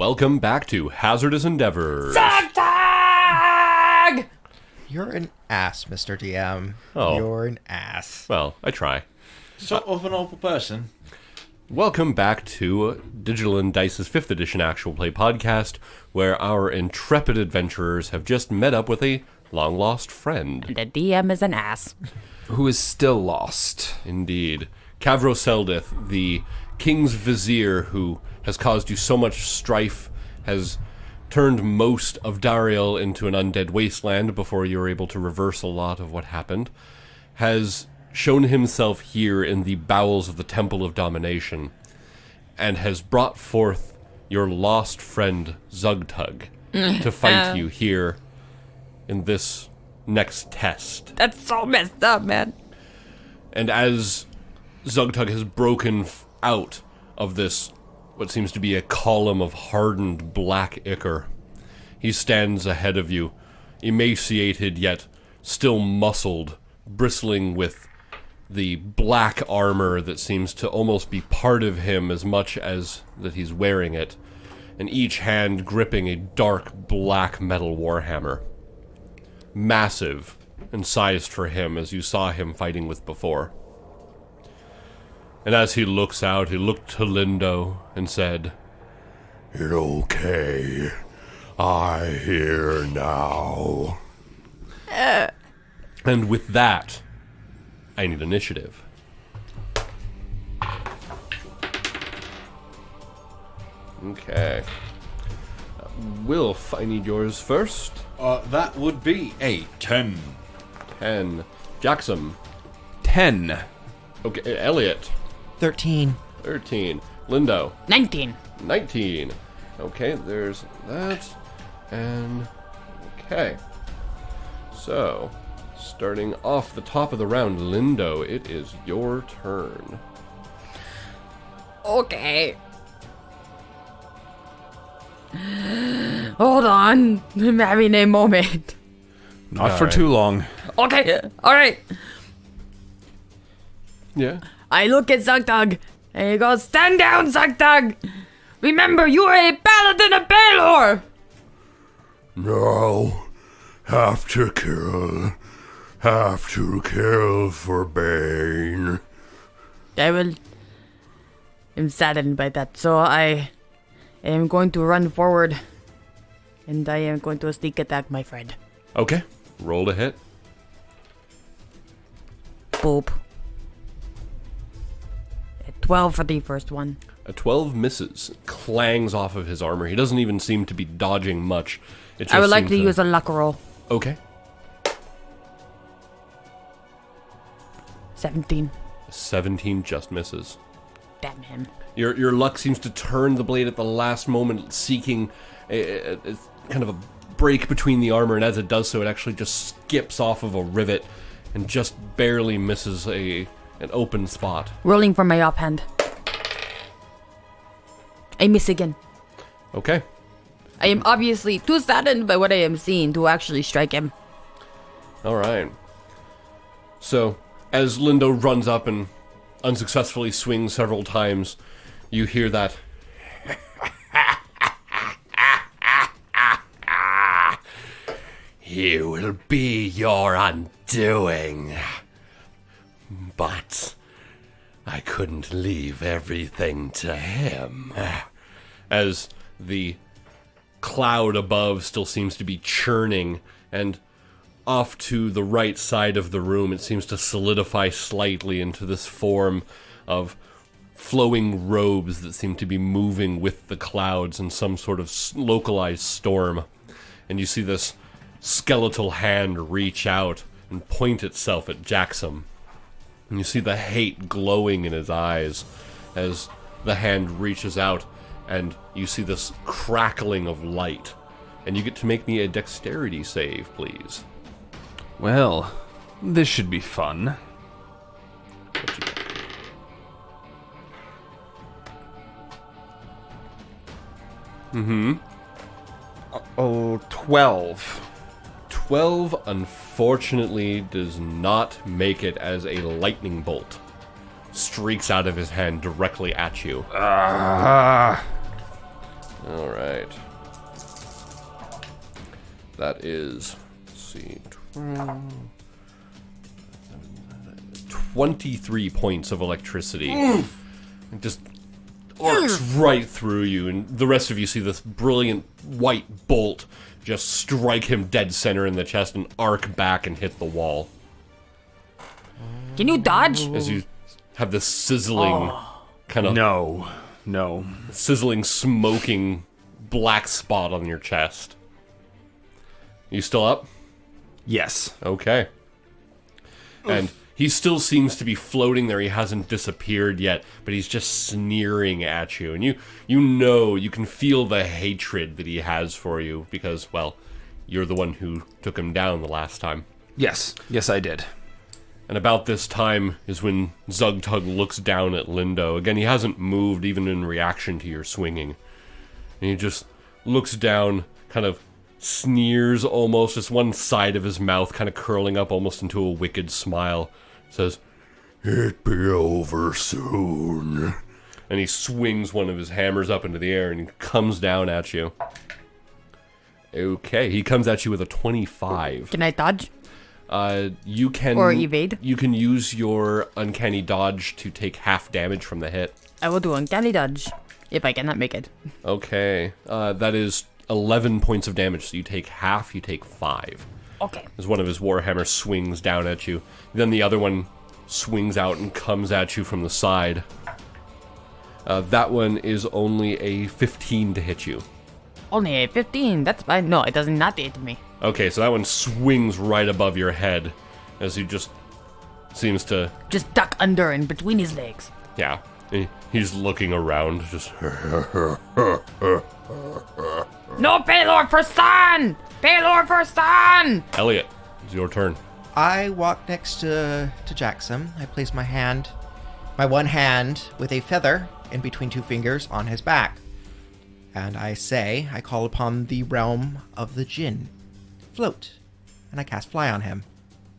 Welcome back to Hazardous Endeavors. ZugTug! You're an ass, Mr. DM. Oh. You're an ass. Well, I try. Sort of an awful person. Welcome back to Digital and Dice's 5th edition actual play podcast, where our intrepid adventurers have just met up with a long-lost friend. The DM is an ass. Who is still lost. Indeed. Kavro Seldith, the king's vizier who has caused you so much strife, has turned most of Dariel into an undead wasteland before you were able to reverse a lot of what happened, has shown himself here in the bowels of the Temple of Domination, and has brought forth your lost friend ZugTug to fight you here in this next test. That's so messed up, man. And as ZugTug has broken out of this, what seems to be a column of hardened black ichor, he stands ahead of you, emaciated yet still muscled, bristling with the black armor that seems to almost be part of him as much as that he's wearing it, and each hand gripping a dark black metal warhammer. Massive and sized for him as you saw him fighting with before. And as he looks out, he looked to Lindo and said, "It's okay. I hear now." And with that, I need initiative. Okay. Wilf, I need yours first. That would be a 10. 10. Jaxom. 10. Okay, Elliot. 13. 13. Lindo. 19. 19. Okay, there's that. And... okay. So, starting off the top of the round, Lindo, it is your turn. Okay. Hold on. I'm having a moment. Not for too long. Okay, alright. Yeah? I look at ZugTug, and he goes, "Stand down, ZugTug! Remember, you are a Paladin of Baelor!" No. Have to kill for Bane. I'm saddened by that, so I am going to run forward, and I am going to sneak attack my friend. Okay. Roll to hit. Boop. A 12 for the first one. A 12 misses, clangs off of his armor. He doesn't even seem to be dodging much. It just I would like seems to use a luck roll. Okay. 17. 17 just misses. Damn him. Your luck seems to turn the blade at the last moment, seeking a kind of a break between the armor, and as it does so, it actually just skips off of a rivet and just barely misses an open spot. Rolling for my offhand. I miss again. Okay. I am obviously too saddened by what I am seeing to actually strike him. All right. So, as Lindo runs up and unsuccessfully swings several times, you hear that. It will be your undoing. But I couldn't leave everything to him. As the cloud above still seems to be churning, and off to the right side of the room it seems to solidify slightly into this form of flowing robes that seem to be moving with the clouds in some sort of localized storm. And you see this skeletal hand reach out and point itself at Jaxom. And you see the hate glowing in his eyes as the hand reaches out, and you see this crackling of light. And you get to make me a dexterity save, please. Well, this should be fun. What you got? Oh, 12. 12, unfortunately, does not make it, as a lightning bolt streaks out of his hand directly at you. All right. That is, let's see, 23 points of electricity. It just arcs right through you, and the rest of you see this brilliant white bolt just strike him dead center in the chest and arc back and hit the wall. Can you dodge? As you have this sizzling kind of No. sizzling, smoking black spot on your chest. You still up? Yes. Okay. And he still seems to be floating there. He hasn't disappeared yet, but he's just sneering at you. And you know, you can feel the hatred that he has for you because, well, you're the one who took him down the last time. Yes, I did. And about this time is when ZugTug looks down at Lindo. Again, he hasn't moved even in reaction to your swinging. And he just looks down, kind of sneers almost, just one side of his mouth kind of curling up almost into a wicked smile. Says, "It be over soon." And he swings one of his hammers up into the air and he comes down at you. Okay, he comes at you with a 25. Can I dodge? You can... Or evade? You can use your uncanny dodge to take half damage from the hit. I will do uncanny dodge if I cannot make it. Okay, that is 11 points of damage, so you take half, you take 5. Okay. As one of his warhammers swings down at you. Then the other one swings out and comes at you from the side. That one is only a 15 to hit you. Only a 15. That's fine. No, it does not hit me. Okay, so that one swings right above your head as he just seems to... Just duck under and between his legs. Yeah, he's looking around, just... No payload for sun! Payload for sun! Elliot, it's your turn. I walk next to Jaxom. I place my one hand with a feather in between two fingers on his back. And I call upon the realm of the Jinn. Float. And I cast fly on him.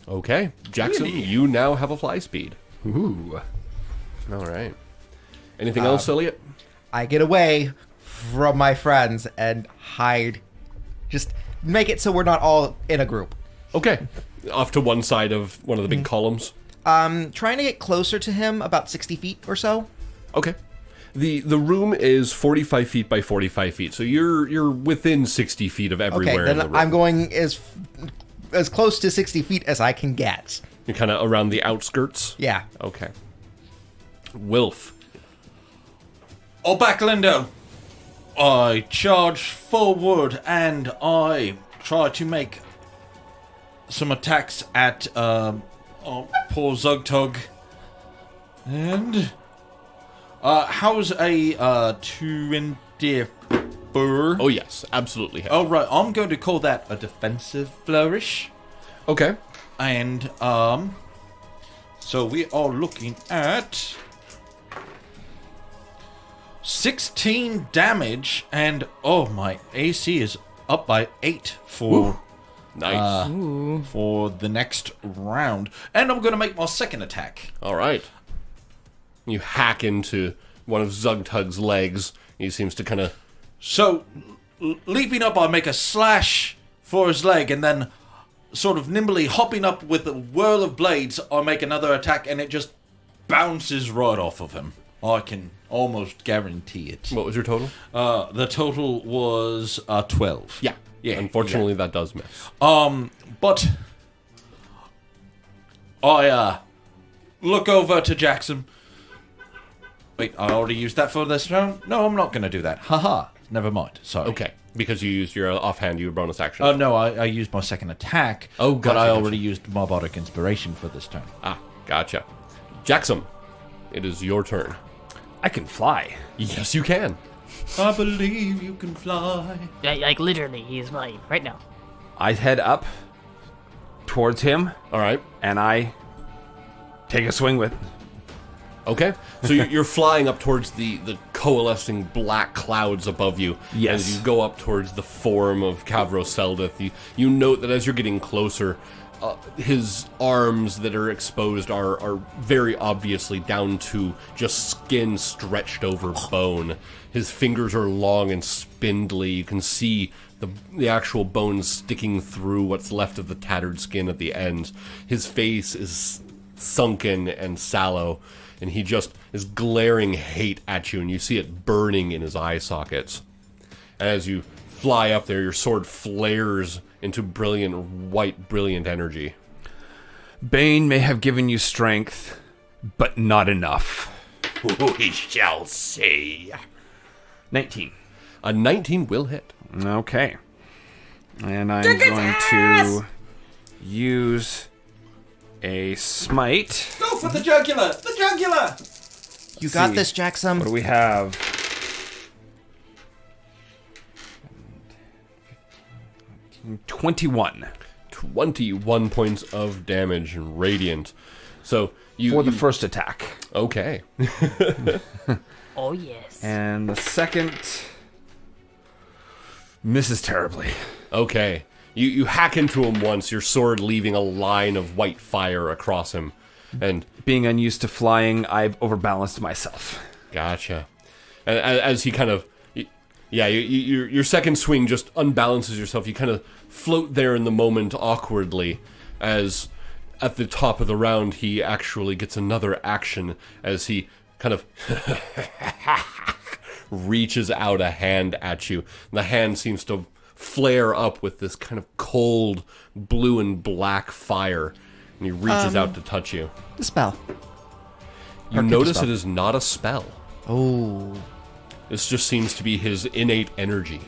Okay, Jaxom, you now have a fly speed. Ooh. All right. Anything else, Elliot? I get away from my friends and hide. Just make it so we're not all in a group. Okay. Off to one side of one of the big columns. Trying to get closer to him, about 60 feet or so. Okay. The room is 45 feet by 45 feet, so you're within 60 feet of everywhere in the room. I'm going as close to 60 feet as I can get. You're kind of around the outskirts? Yeah. Okay. Wilf. Oh, back, Lindo. I charge forward and I try to make some attacks at poor ZugTug. And how's a 2 Endeavor? Oh, yes, absolutely. Oh, right. I'm going to call that a defensive flourish. Okay. And so we are looking at 16 damage, and oh, my AC is up by 8 for Nice. for the next round. And I'm going to make my second attack. All right. You hack into one of ZugTug's legs. He seems to kind of... So, leaping up, I make a slash for his leg, and then sort of nimbly hopping up with a whirl of blades, I make another attack, and it just bounces right off of him. I can almost guarantee it. What was your total? The total was 12. Yeah. Unfortunately, that does miss. But I look over to Jaxom. Wait, I already used that for this round? No, I'm not going to do that. Haha. Never mind. Sorry. Okay. Because you used your offhand, your bonus action. Oh, no, I used my second attack. Oh, but gotcha, I gotcha. already used my bardic inspiration for this turn. Ah, gotcha. Jaxom, it is your turn. I can fly. Yes, you can. I believe you can fly. Yeah, like literally, he is flying right now. I head up towards him, All right. and I take a swing with... Okay. So you're flying up towards the coalescing black clouds above you. Yes. As you go up towards the form of Kavro Seldith, you note that as you're getting closer, his arms that are exposed are very obviously down to just skin stretched over bone. His fingers are long and spindly. You can see the actual bones sticking through what's left of the tattered skin at the end. His face is sunken and sallow, and he just is glaring hate at you, and you see it burning in his eye sockets. And as you fly up there, your sword flares into brilliant energy. Bane may have given you strength, but not enough. We shall see. 19. A 19 will hit. Okay. And I'm going to use a smite. Go for the jugular! The jugular! You got see. this, Jaxom. What do we have? 21. 21 points of damage and radiant. So For the first attack. Okay. Oh, yes. And the second misses terribly. Okay. You hack into him once, your sword leaving a line of white fire across him. And Being unused to flying, I've overbalanced myself. gotcha. And as he kind of... Yeah, your second swing just unbalances yourself. You kind of float there in the moment awkwardly as at the top of the round he actually gets another action as he kind of reaches out a hand at you. And the hand seems to flare up with this kind of cold blue and black fire. And he reaches out to touch you. The spell. You Or notice spell. it is not a spell. Oh. This just seems to be his innate energy.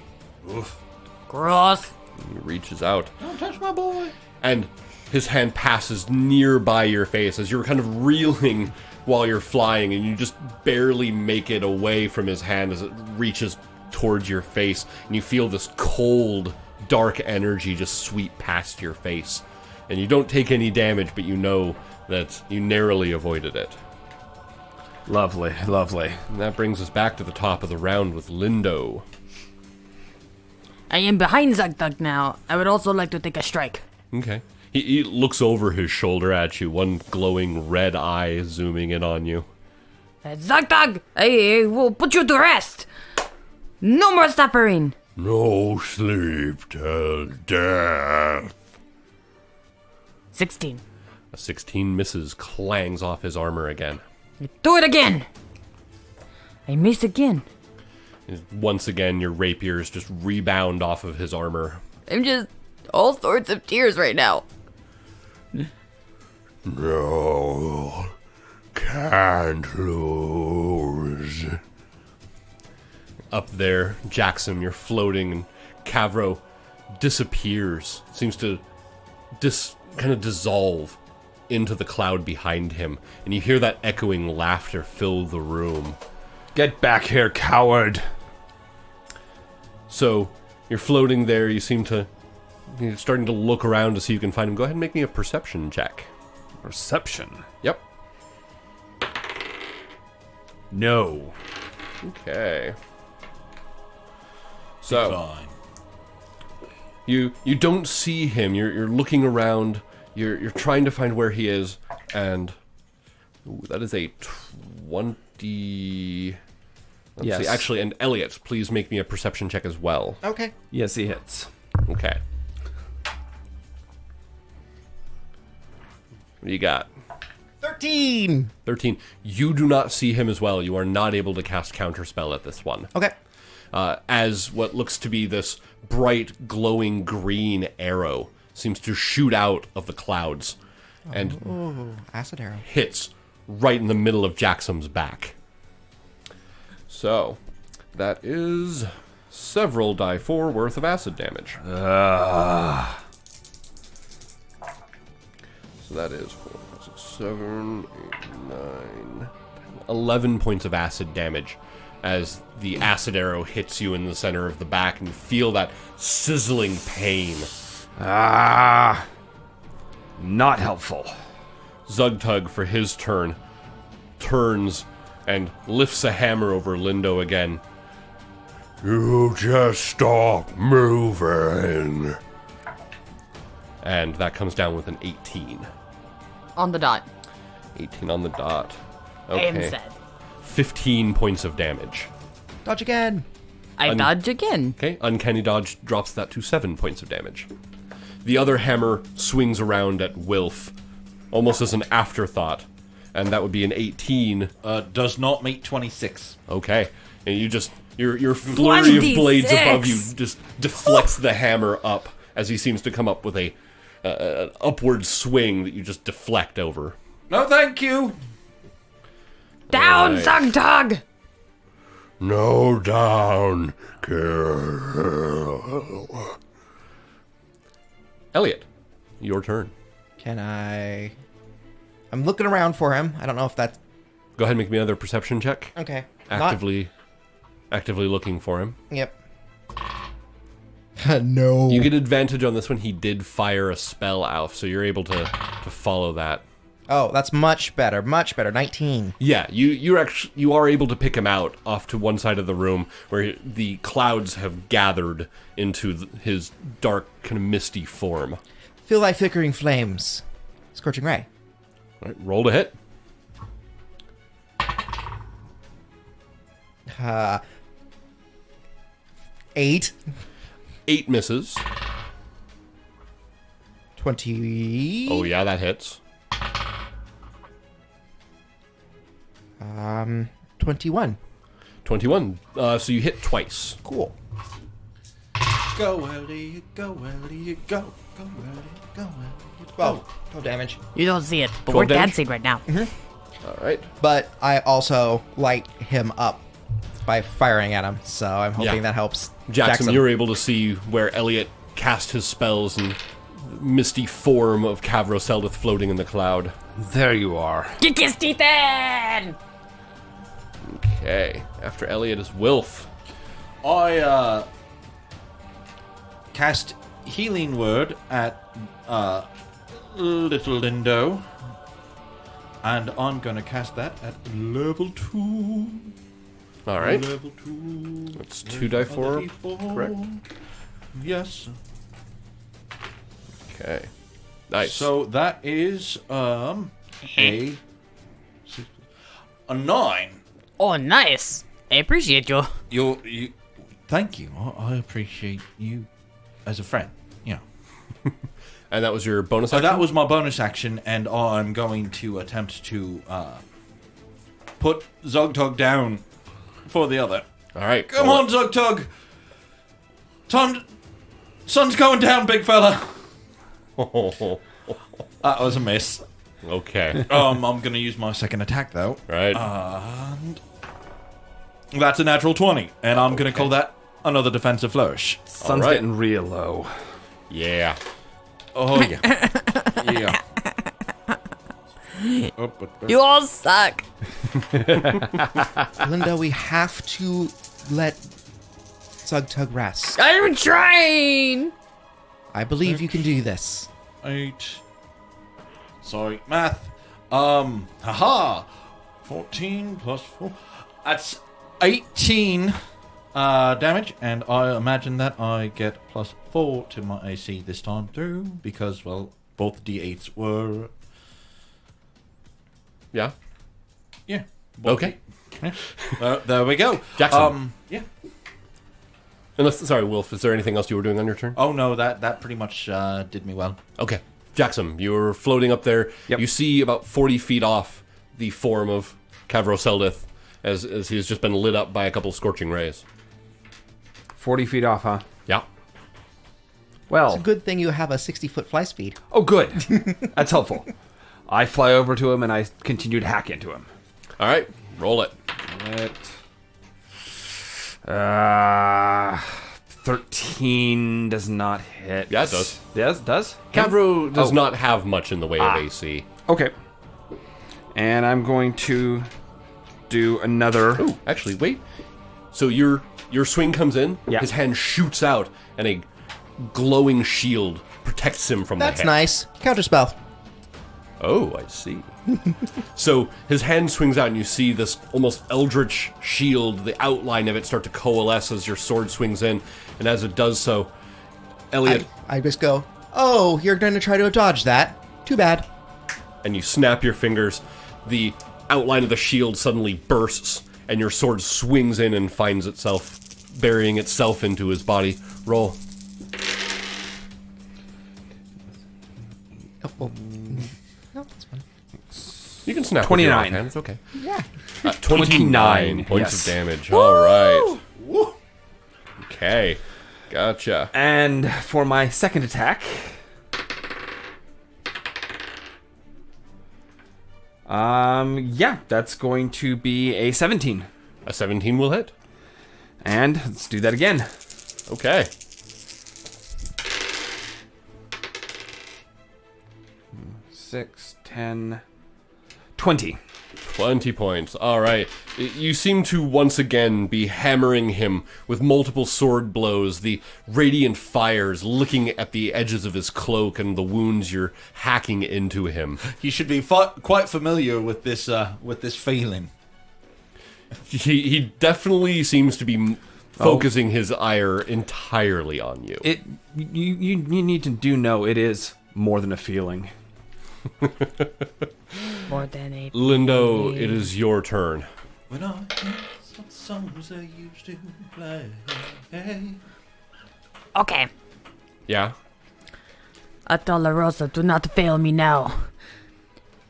Gross. He reaches out. Don't touch my boy! And his hand passes nearby your face as you're kind of reeling while you're flying, and you just barely make it away from his hand as it reaches towards your face, and you feel this cold, dark energy just sweep past your face. And you don't take any damage, but you know that you narrowly avoided it. Lovely, lovely. And that brings us back to the top of the round with Lindo. I am behind ZugTug now. I would also like to take a strike. Okay. He looks over his shoulder at you, one glowing red eye zooming in on you. ZugTug, I will put you to rest. No more suffering. No sleep till death. 16. A 16 misses, clangs off his armor again. Do it again. I miss again. Once again, your rapiers just rebound off of his armor. I'm just all sorts of tears right now. No, can't lose. Up there, Jaxom, you're floating, and Kavro disappears. Seems to kind of dissolve into the cloud behind him. And you hear that echoing laughter fill the room. Get back here, coward. So, you're floating there, you're starting to look around to see if you can find him. Go ahead and make me a perception check. Perception. Yep. No. Okay. So, Fine. you don't see him. You're looking around. You're trying to find where he is, and that is a 20. Let's Yes. see. Actually, and Elliot, please make me a perception check as well. Okay. Yes, he hits. Okay. What do you got? 13. 13. You do not see him as well. You are not able to cast counterspell at this one. Okay. As what looks to be this bright, glowing green arrow seems to shoot out of the clouds and Ooh, acid arrow. hits right in the middle of Jaxom's back. So, that is several die 4 worth of acid damage. So that is 4, 5, 6, 7, 8, 9, 11 points of acid damage as the acid arrow hits you in the center of the back, and you feel that sizzling pain. Not helpful. ZugTug, for his turn, turns and lifts a hammer over Lindo again. You just stop moving. And that comes down with an 18. On the dot. 18 on the dot. I am Okay. sad. 15 points of damage. Dodge again. I dodge again. Okay, Uncanny Dodge drops that to 7 points of damage. The other hammer swings around at Wilf, almost as an afterthought, and that would be an 18. Does not meet 26. Okay, and your flurry of blades 26. above you just deflects the hammer up as he seems to come up with an upward swing that you just deflect over. No, thank you. Down, Alright. ZugTug! No down. Elliot, your turn. Can I... I'm looking around for him. I don't know if that's... Go ahead and make me another perception check. Okay. Actively looking for him. Yep. No. You get advantage on this one. He did fire a spell out, so you're able to follow that. Oh, that's much better. Much better. 19. Yeah, you are able to pick him out off to one side of the room where the clouds have gathered into his dark, kind of misty form. Feel thy flickering flames. Scorching ray. All right, roll to hit. 8. 8 misses. 20. Oh yeah, that hits. 21. 21. So you hit twice. Cool. Go, Elliot, go, Elliot, go. Go, Elliot, go, Elliot, 12 damage. You don't see it, but 12 we're damage? dancing right now. All right. But I also light him up by firing at him, so I'm hoping Yeah. that helps. Jaxom, you're able to see where Elliot cast his spells and the misty form of Kavro Seldith floating in the cloud. There you are. Get his teeth in! Okay. After Elliot is Wilf. I cast Healing Word at little Lindo. And I'm going to cast that at level 2. All right. Level 2. That's 2d4, correct? Yes. Okay. Nice. So that is a 9. Oh, nice. I appreciate you. You thank you. I appreciate you as a friend. Yeah. And that was your bonus So action? that was my bonus action, and I'm going to attempt to put ZugTug down for the other. All right. Come on, ZugTug! Sun's going down, big fella! That was a miss. Okay. I'm going to use my second attack, though. Right. And that's a natural 20, and I'm going to call that another defensive flourish. Sun's right. getting real low. Yeah. Oh, yeah. Yeah. You all suck. Linda, we have to let ZugTug rest. I'm trying. I believe you can do this. 8. Sorry, math. Haha. 14 plus 4. That's 18 damage, and I imagine that I get plus 4 to my AC this time through, because, well, both D8s were... Yeah. Yeah. both Okay. yeah. There we go. Jaxom. Yeah. Sorry, Wilf, is there anything else you were doing on your turn? Oh, no, that pretty much did me well. Okay. Jaxom, you're floating up there. Yep. You see about 40 feet off the form of Kavro Seldith as he has just been lit up by a couple scorching rays. 40 feet off, huh? Yeah. Well, It's a good thing you have a 60-foot fly speed. oh, good. That's helpful. I fly over to him and I continue to hack into him. All right. Roll it. 13 does not hit. Yeah, it does. Yes, it does? Kavro does Oh. not have much in the way of AC. Okay. And I'm going to do another. Ooh, actually, wait. So your swing comes in, Yeah. his hand shoots out, and a glowing shield protects him from That's the hail. nice. Counterspell. Oh, I see. So his hand swings out, and you see this almost eldritch shield, the outline of it start to coalesce as your sword swings in, and as it does so, Elliot... I just go, Oh, you're going to try to dodge that. Too bad. And you snap your fingers. The outline of the shield suddenly bursts, and your sword swings in and finds itself, burying itself into his body. Roll. Oh. No, that's fine. You can snap 29. with your offhand. It's okay. Yeah. 29 points yes. of damage. All right. Okay. Gotcha. And for my second attack, yeah, that's going to be a 17. A 17 will hit. And let's do that again. Okay. Six, 10, 20. 20 points. All right. You seem to once again be hammering him with multiple sword blows, the radiant fires licking at the edges of his cloak and the wounds you're hacking into him. You should be quite familiar with this feeling. He definitely seems to be focusing his ire entirely on you. You need to know it is more than a feeling. More than a... Lindo, it is your turn. When I what songs I used to play. Okay. Yeah? Atalarosa, do not fail me now.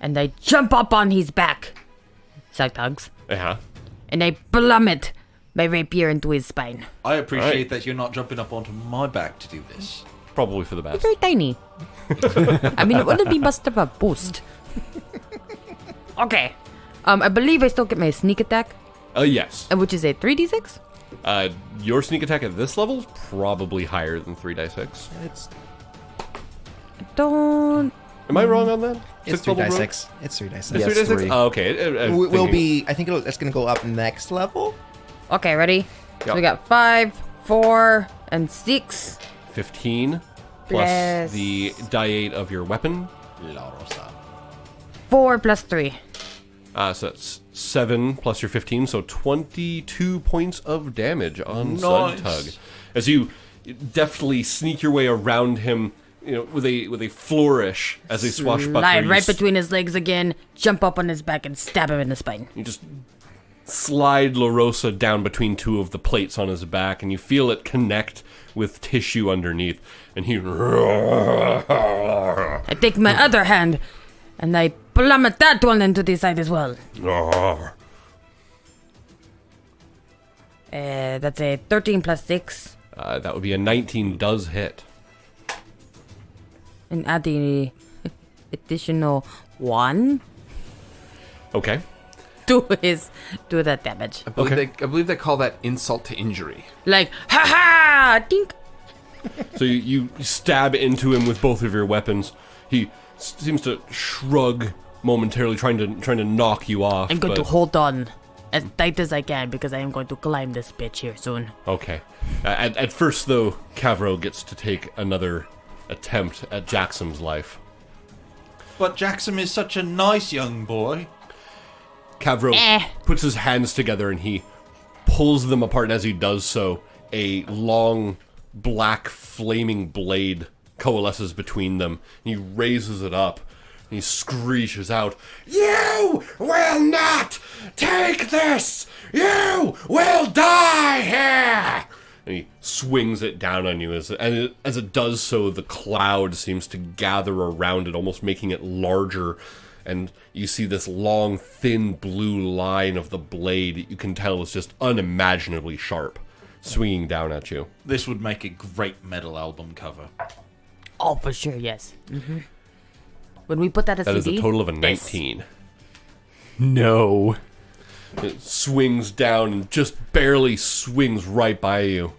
And I jump up on his back. ZugTugs. Yeah. And I plummet my rapier into his spine. I appreciate Alright. that you're not jumping up onto my back to do this. Probably for the best. Very tiny. I mean, it wouldn't be much of a boost. Okay. I believe I still get my sneak attack, Yes. which is a 3d6. Your sneak attack at this level is probably higher than 3d6. It's Don't... Am I wrong on that? it's Sixth level 3d6. It's 3d6. It's Yes, 3d6? three. Oh, okay. Will be. I think it's going to go up next level. Okay, ready? Yep. So we got 5, 4, and 6. 15 plus Yes. the die 8 of your weapon. 4 plus 3. So that's 7 plus your 15, so 22 points of damage on Nice. ZugTug. As you deftly sneak your way around him, with a flourish as a swashbuckler. Slide you right between his legs again, jump up on his back, and stab him in the spine. You just slide La Rosa down between two of the plates on his back, and you feel it connect with tissue underneath. And he... I take my other hand, and I plummet that one into the side as well. That's a 13 plus 6. That would be a 19 does hit. And add the additional 1 Okay. to that damage. I believe, Okay. I believe they call that insult to injury. Like, ha-ha! Dink! So you stab into him with both of your weapons. He seems to shrug momentarily, trying to knock you off. I'm going to but- hold on as tight as I can because I am going to climb this bitch here soon. Okay. At first, though, Kavro gets to take another attempt at Jaxom's life. But Jaxom is such a nice young boy. Kavro puts his hands together and he pulls them apart, and as he does so, a long, black, flaming blade coalesces between them. He raises it up, and he screeches out, "You will not take this! You will die here!" And he swings it down on you. As it does so, the cloud seems to gather around it, almost making it larger. And you see this long, thin blue line of the blade. You can tell it's just unimaginably sharp, swinging down at you. This would make a great metal album cover. Oh, for sure, yes. Mm-hmm. When we put that as That CD, is a total of a yes. 19. No. It swings down and just barely swings right by you.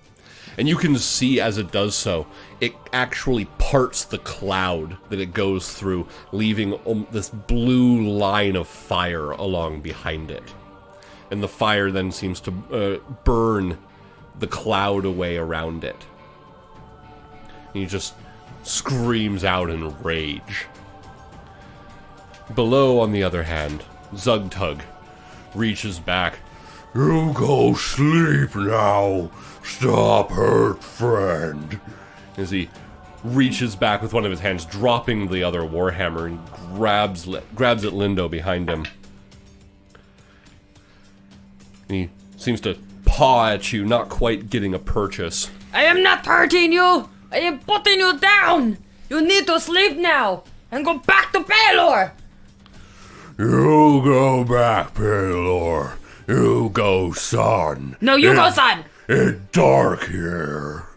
And you can see as it does so, it actually parts the cloud that it goes through, leaving this blue line of fire along behind it. And the fire then seems to burn the cloud away around it. And he just screams out in rage. Below, on the other hand, ZugTug reaches back. "You go sleep now. Stop hurt, friend." As he reaches back with one of his hands, dropping the other warhammer, and grabs at Lindo behind him. He seems to paw at you, not quite getting a purchase. I am not hurting you! I am putting you down! You need to sleep now! And go back to Paylor! You go back, Paylor. You go, son. No, you go, son! It's dark here.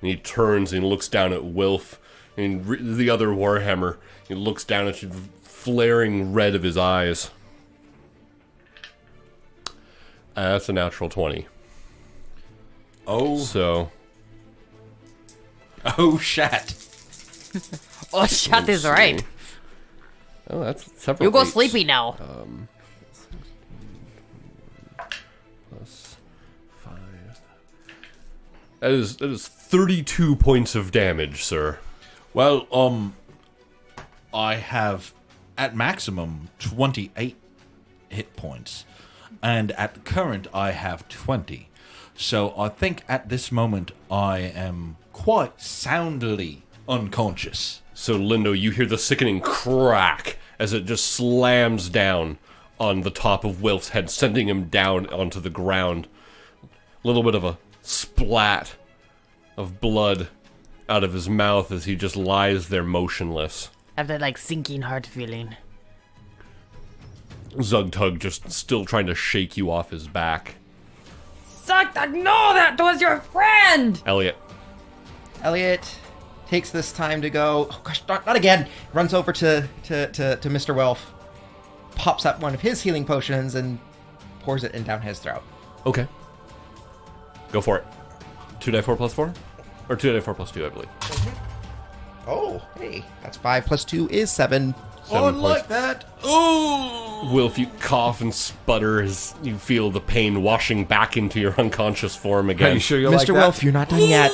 And he turns and looks down at Wilf and the other warhammer. He looks down at you, flaring red of his eyes. That's a natural 20. Oh. So. Oh, shat. Oh, shut is right. Oh, that's several. You go eights. sleepy now. Plus 5. That is 32 points of damage, sir. Well, I have at maximum 28 hit points, and at current I have 20. So I think at this moment I am quite soundly unconscious. So, Lindo, you hear the sickening crack as it just slams down on the top of Wilf's head, sending him down onto the ground. A little bit of a splat of blood out of his mouth as he just lies there motionless. I have that, like, sinking heart feeling. ZugTug just still trying to shake you off his back. ZugTug, no, that was your friend! Elliot. Elliot takes this time to go, oh gosh, not again. Runs over to Mr. Wilf, pops up one of his healing potions and pours it in down his throat. Okay. Go for it. 2d4 plus 4? Or 2d4 plus 2, I believe. Oh, hey, that's 5 plus 2 is 7. Oh, I 7 like points. that. Oh! Wilf, you cough and sputter as you feel the pain washing back into your unconscious form Are again. you sure you Mr. like that? Wilf, you're not done yet.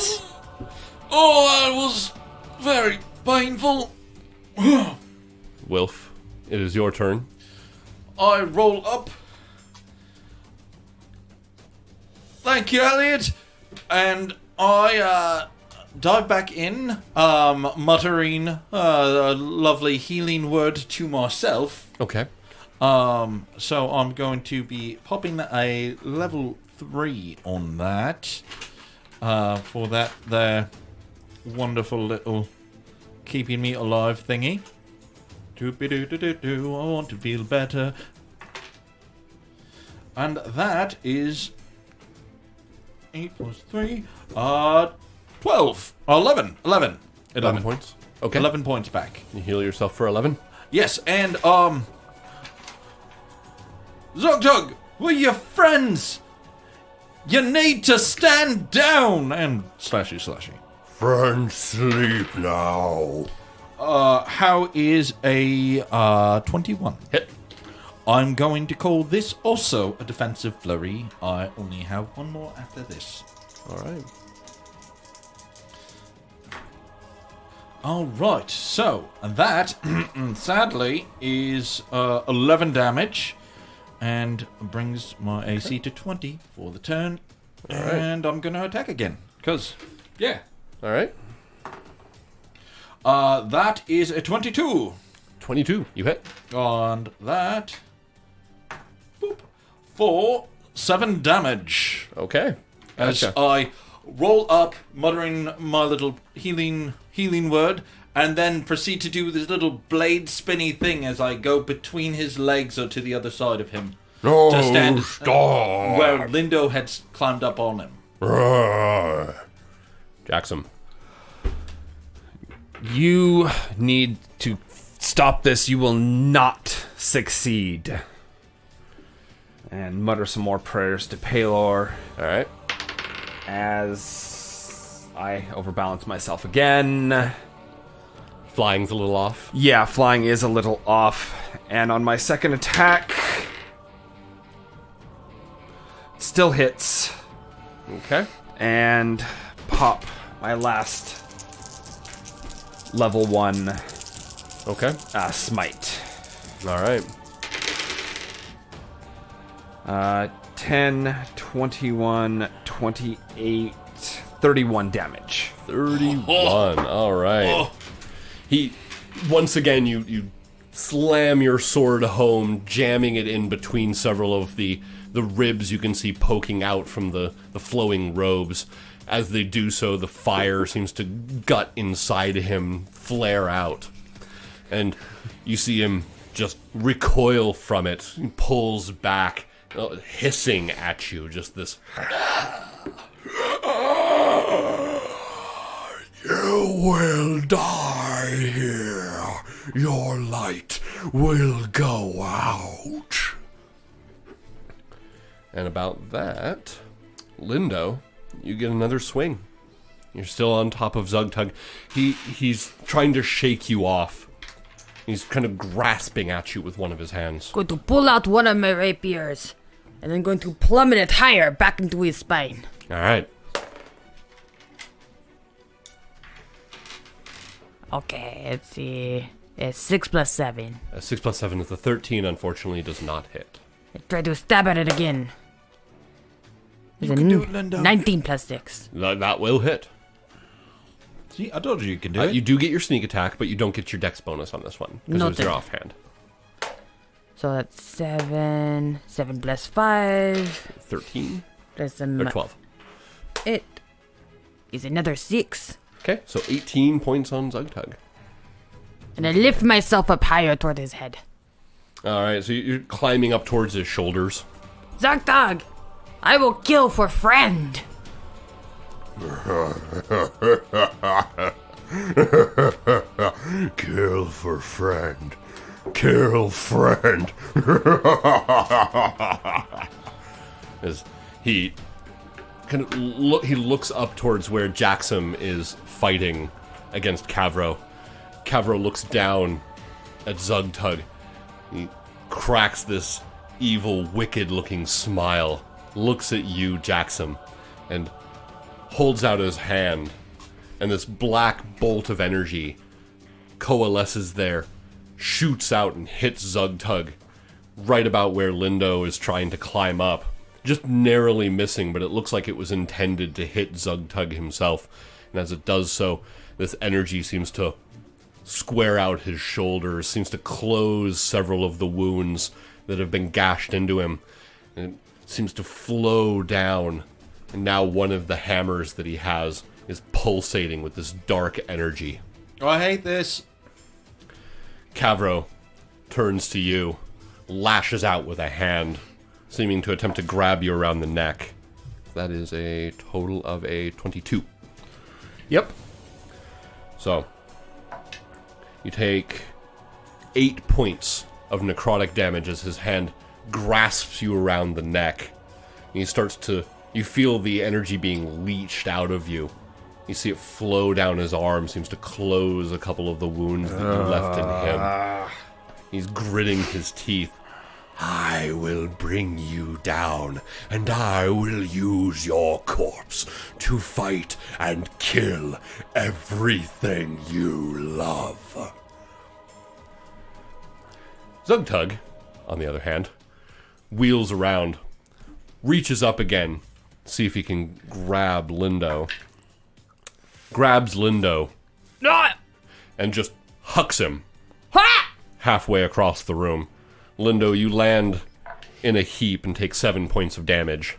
Oh, that was very painful. Wilf, it is your turn. I roll up. Thank you, Elliot. And I dive back in, muttering a lovely healing word to myself. Okay. So I'm going to be popping a level 3 on that. For that there wonderful little keeping me alive thingy. Do-be-do-do-do-do, I want to feel better. And that is 8 plus 3, 12. 11 points. Okay. 11 points back. You heal yourself for 11. Yes, and ZugTug, we're your friends. You need to stand down and slashy. Friends, sleep now. How is a 21? Hit. I'm going to call this also a defensive flurry. I only have one more after this. All right. Alright, so that, sadly, is 11 damage and brings my AC to 20 for the turn. And I'm going to attack again, because, yeah. All right. That is a 22. 22. You hit. And that, boop, for 7 damage. Okay. As Gotcha. I roll up, muttering my little healing word, and then proceed to do this little blade spinny thing as I go between his legs or to the other side of him. No, To stand stop. where Lindo had climbed up on him. Jaxom. You need to stop this. You will not succeed. And mutter some more prayers to Paylor All right. as I overbalance myself again. Flying's a little off. Yeah, flying is a little off. And on my second attack, still hits. Okay. And pop my last level 1 Okay. smite. All right. 10, 21, 28, 31 damage. 31. All right. He, once again, you slam your sword home, jamming it in between several of the ribs you can see poking out from the flowing robes. As they do so, the fire seems to gut inside him, flare out. And you see him just recoil from it. He pulls back, hissing at you, just this... You will die here. Your light will go out. And about that, Lindo, you get another swing. You're still on top of ZugTug. He's trying to shake you off. He's kind of grasping at you with one of his hands. Going to pull out one of my rapiers, and then going to plummet it higher back into his spine. All right. Okay, let's see. It's 6 plus 7. 6 plus 7 is a 13, unfortunately does not hit. I try to stab at it again. You can do it, Lindo. 19 plus 6. That will hit. See, I told you can do it. You do get your sneak attack, but you don't get your dex bonus on this one, because it was your offhand. So that's 7. 7 plus 5. 13? Plus Or 12. It is another 6. Okay, so 18 points on ZugTug. And I lift myself up higher toward his head. Alright, so you're climbing up towards his shoulders. ZugTug, I will kill for friend. Kill for friend. Kill friend. As he kind of he looks up towards where Jaxom is fighting against Kavro. Kavro looks down at ZugTug. He cracks this evil, wicked-looking smile, looks at you, Jaxom, and holds out his hand. And this black bolt of energy coalesces there, shoots out and hits ZugTug right about where Lindo is trying to climb up. Just narrowly missing, but it looks like it was intended to hit ZugTug himself. And as it does so, this energy seems to square out his shoulders, seems to close several of the wounds that have been gashed into him. And it seems to flow down. And now one of the hammers that he has is pulsating with this dark energy. Oh, I hate this. Kavro turns to you, lashes out with a hand, seeming to attempt to grab you around the neck. That is a total of a 22. Yep. So, you take 8 points of necrotic damage as his hand grasps you around the neck. And he starts to... You feel the energy being leached out of you. You see it flow down his arm, seems to close a couple of the wounds that you left in him. He's gritting his teeth. I will bring you down, and I will use your corpse to fight and kill everything you love. ZugTug, on the other hand, wheels around, reaches up again, see if he can grab Lindo. Grabs Lindo, and just hucks him halfway across the room. Lindo, you land in a heap and take 7 points of damage.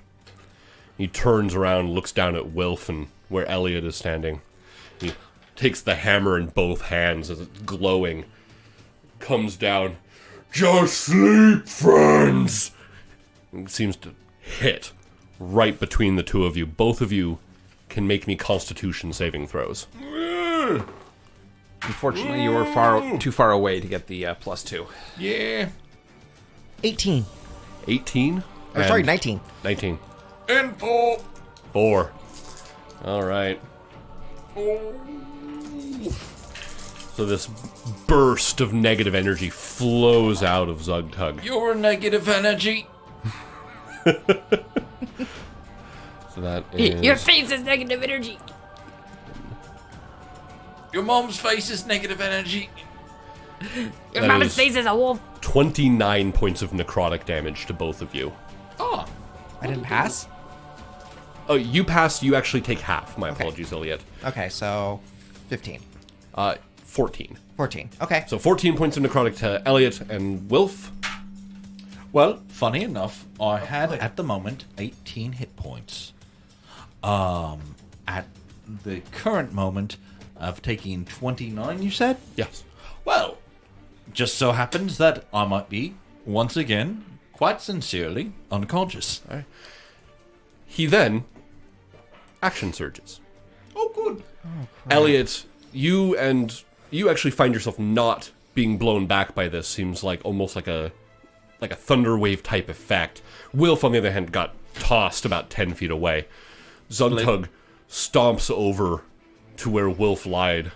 He turns around, looks down at Wilf and where Elliot is standing. He takes the hammer in both hands as it's glowing. Comes down. Just sleep, friends. It seems to hit right between the two of you. Both of you can make me Constitution saving throws. Unfortunately, you were too far away to get the +2. Yeah. 18. 18? Or sorry, 19. 19. And 4. 4. All right. So this burst of negative energy flows out of ZugTug. You're a negative energy. So that is... Your face is negative energy. Your mom's face is negative energy. Your That mama's is- face is a wolf. 29 points of necrotic damage to both of you. Oh. I didn't pass? Oh, you passed. You actually take half. My apologies, Elliot. Okay, so 15. 14. 14. Okay. So 14 points of necrotic to Elliot and Wilf. Well, funny enough, I had at the moment 18 hit points. At the current moment of taking 29, you said? Yes. Well, just so happens that I might be, once again, quite sincerely, unconscious. All right. He then action surges. Oh, good. Elliot, you actually find yourself not being blown back by this. Seems like almost like a thunder wave type effect. Wilf, on the other hand, got tossed about 10 feet away. ZugTug stomps over to where Wilf lied.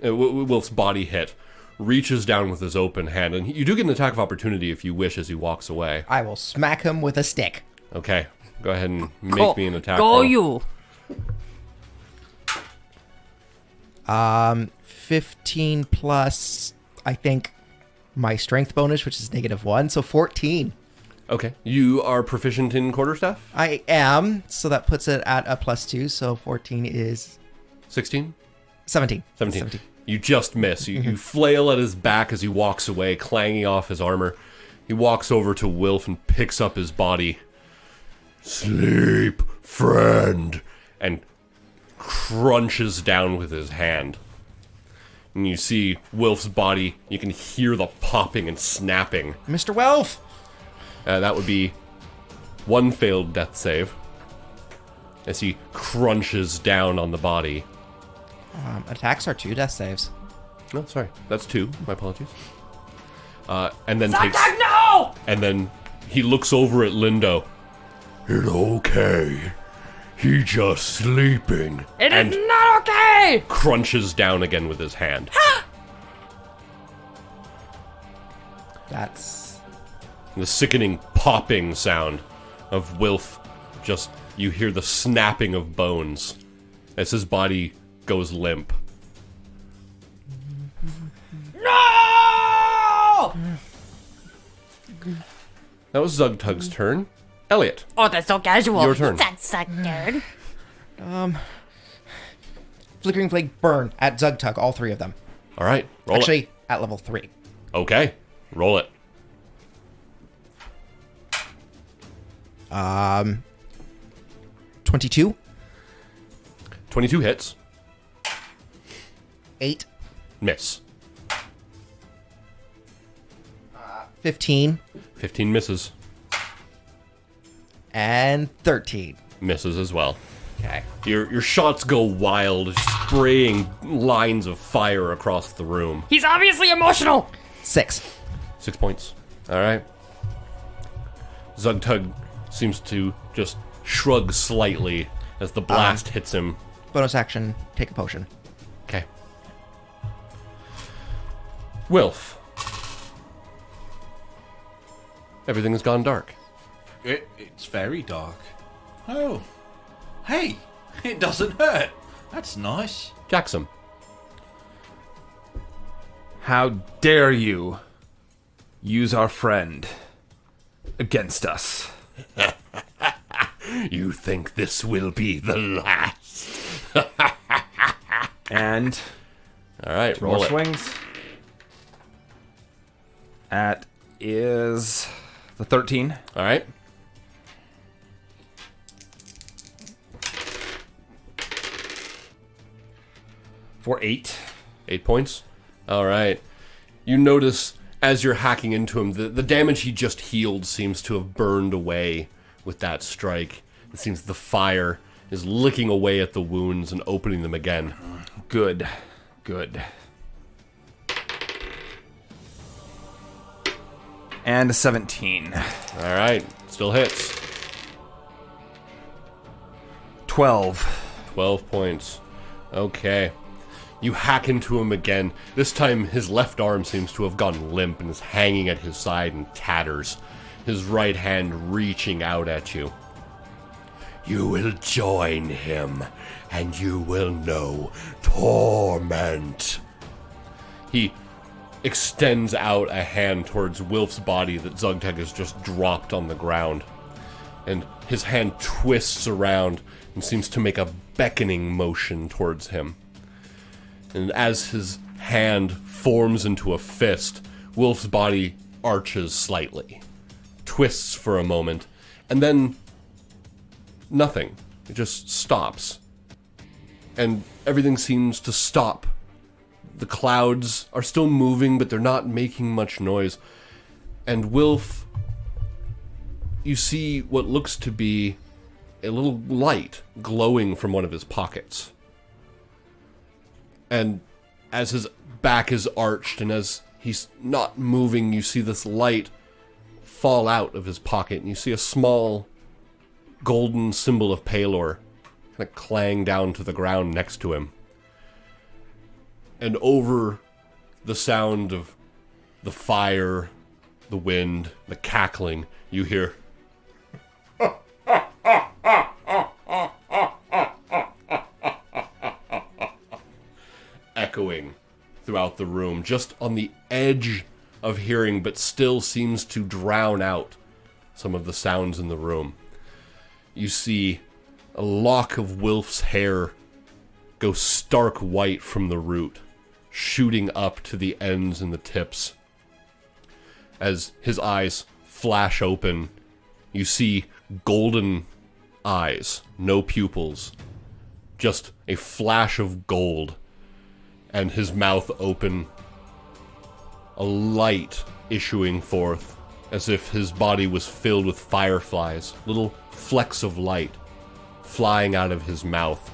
Wilf's body hit. Reaches down with his open hand, and you do get an attack of opportunity if you wish as he walks away. I will smack him with a stick. Okay, go ahead and make me an attack Go roll. you. 15 plus, I think, my strength bonus, which is -1, so 14. Okay, you are proficient in quarterstaff? I am, so that puts it at a +2, so 14 is 16? 17. 17. You just miss. You flail at his back as he walks away, clanging off his armor. He walks over to Wilf and picks up his body. Sleep, friend. And crunches down with his hand. And you see Wilf's body. You can hear the popping and snapping. Mr. Wilf! That would be one failed death save. As he crunches down on the body. Attacks are 2 death saves. No, sorry. That's 2. My apologies. And then takes... No! And then he looks over at Lindo. It's okay. He just sleeping. It And- is not okay! Crunches down again with his hand. That's... The sickening popping sound of Wilf. Just, you hear the snapping of bones as his body goes limp. No! That was ZugTug's turn. Elliot, Oh, that's so casual. your turn. That sucker. Flickering Flame burn at ZugTug, all 3 of them. All right, roll Actually, at level 3. it. Okay, roll it. 22, 22 hits. 8, Miss. 15, 15 misses. and 13. Misses as well. Okay. Your shots go wild, spraying lines of fire across the room. He's obviously emotional. 6. 6 points. All right. ZugTug seems to just shrug slightly as the blast hits him. Bonus action, take a potion. Okay. Wilf. Everything has gone dark. It's very dark. Oh. Hey, it doesn't hurt. That's nice. Jaxom. How dare you use our friend against us? You think this will be the last? And All right, more roll it. swings. That is the 13. All right. For 8. 8 points. All right. You notice as you're hacking into him, the damage he just healed seems to have burned away with that strike. It seems the fire is licking away at the wounds and opening them again. Good. Good. And a 17. All right. Still hits. 12. 12 points. Okay. You hack into him again. This time his left arm seems to have gone limp and is hanging at his side in tatters. His right hand reaching out at you. You will join him, and you will know torment. He extends out a hand towards Wilf's body that ZugTug has just dropped on the ground. And his hand twists around and seems to make a beckoning motion towards him. And as his hand forms into a fist, Wilf's body arches slightly, twists for a moment, and then nothing. It just stops. And everything seems to stop. The clouds are still moving, but they're not making much noise. And Wilf, you see what looks to be a little light glowing from one of his pockets. And as his back is arched and as he's not moving, you see this light fall out of his pocket, and you see a small golden symbol of Palor kind of clang down to the ground next to him. And over the sound of the fire, the wind, the cackling, you hear echoing throughout the room, just on the edge of hearing, but still seems to drown out some of the sounds in the room. You see a lock of Wilf's hair go stark white from the root, shooting up to the ends and the tips. As his eyes flash open, you see golden eyes, no pupils, just a flash of gold, and his mouth open, a light issuing forth, as if his body was filled with fireflies, little flecks of light flying out of his mouth.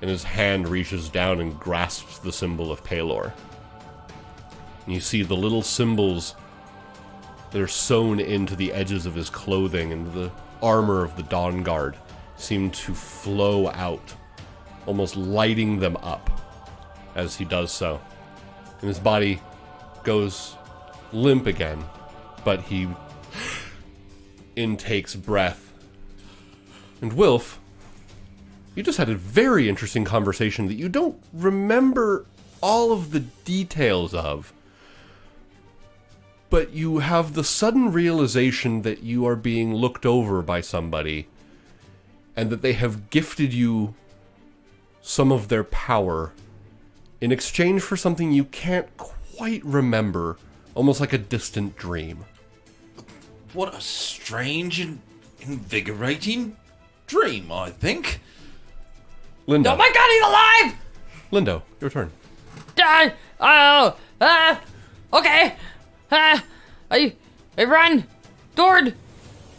And his hand reaches down and grasps the symbol of Palor. And you see the little symbols that are sewn into the edges of his clothing and the armor of the Dawn Guard seem to flow out, almost lighting them up as he does so. And his body goes limp again, but he intakes breath. And Wilf, you just had a very interesting conversation that you don't remember all of the details of, but you have the sudden realization that you are being looked over by somebody and that they have gifted you some of their power in exchange for something you can't quite remember, almost like a distant dream. What a strange and invigorating dream, I think. Lindo. Oh my god, he's alive! Lindo, your turn. Okay. I run toward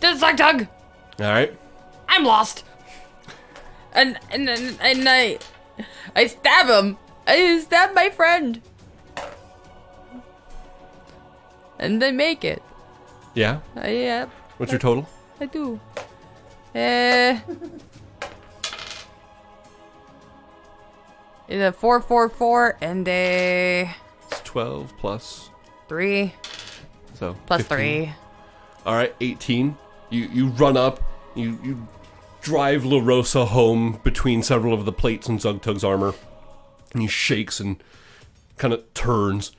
the ZugTug. Alright. I'm lost. And I stab him. I stab my friend. And I make it. Yeah? Yeah. What's your total? I do. It's a 4 and a It's 12 plus 3 so plus 15. 3. Alright, 18. You run up, you drive La Rosa home between several of the plates in ZugTug's armor, and he shakes and kind of turns.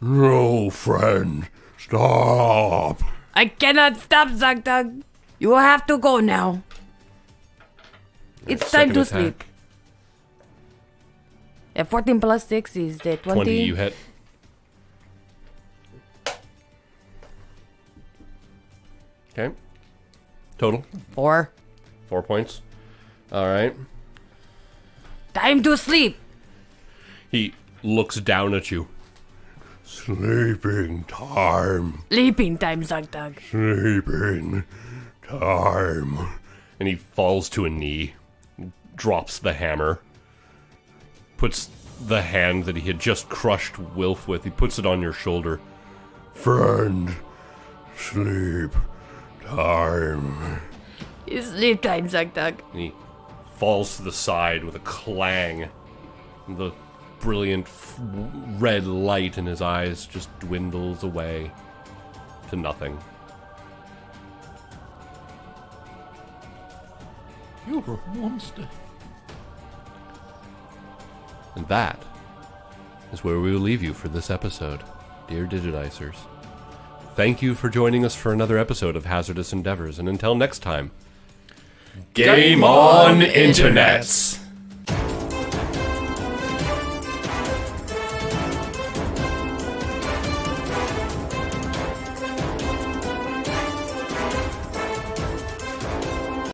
No, friend, stop. I cannot stop, ZugTug. You have to go now. It's time Second to attack. sleep. 14 plus 6 is the 20. 20, you hit. Okay. Total? 4. 4 points. Alright. Time to sleep. He looks down at you. Sleeping time, Sleeping time, ZugTug. sleeping time. And he falls to a knee, drops the hammer, puts the hand that he had just crushed Wilf with, he puts it on your shoulder. Friend, sleep time. It's sleep time, ZugTug. And he falls to the side with a clang. The brilliant red light in his eyes just dwindles away to nothing. You're a monster. And that is where we will leave you for this episode, dear Digidicers. thank you for joining us for another episode of Hazardous Endeavors. And until next time, Game on, internets!